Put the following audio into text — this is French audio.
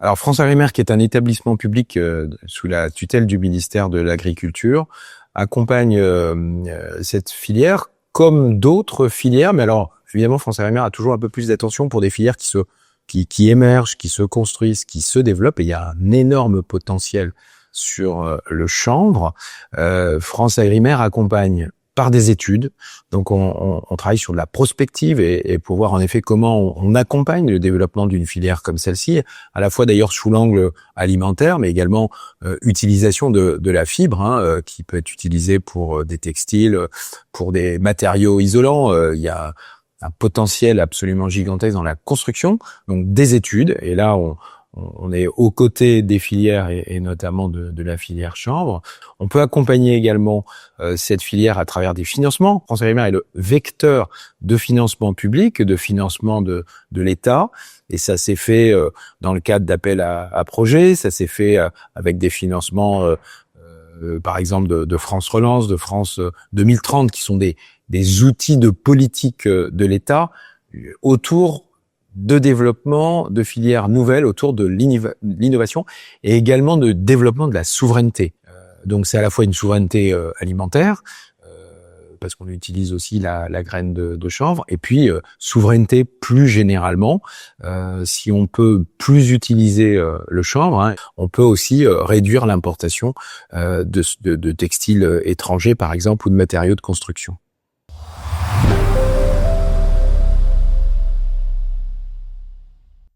Alors France Agrimer, qui est un établissement public sous la tutelle du ministère de l'Agriculture, accompagne cette filière comme d'autres filières. Mais alors, évidemment, France Agrimer a toujours un peu plus d'attention pour des filières qui émergent, qui se construisent, qui se développent. Et il y a un énorme potentiel sur le chanvre. France Agrimer accompagne par des études. Donc, on travaille sur de la prospective et pour voir en effet comment on accompagne le développement d'une filière comme celle-ci, à la fois d'ailleurs sous l'angle alimentaire, mais également utilisation de la fibre, qui peut être utilisée pour des textiles, pour des matériaux isolants. Il y a un potentiel absolument gigantesque dans la construction, donc des études. Et là, on est aux côtés des filières et notamment de la filière chanvre. On peut accompagner également cette filière à travers des financements. France Agrimer est le vecteur de financement public, de financement de l'État. Et ça s'est fait dans le cadre d'appels à projets, ça s'est fait avec des financements, par exemple, de France Relance, de France 2030, qui sont des outils de politique de l'État autour de développement de filières nouvelles, autour de l'innovation et également de développement de la souveraineté. Donc c'est à la fois une souveraineté alimentaire, parce qu'on utilise aussi la graine de chanvre, et puis souveraineté plus généralement. Si on peut plus utiliser le chanvre, on peut aussi réduire l'importation de textiles étrangers, par exemple, ou de matériaux de construction.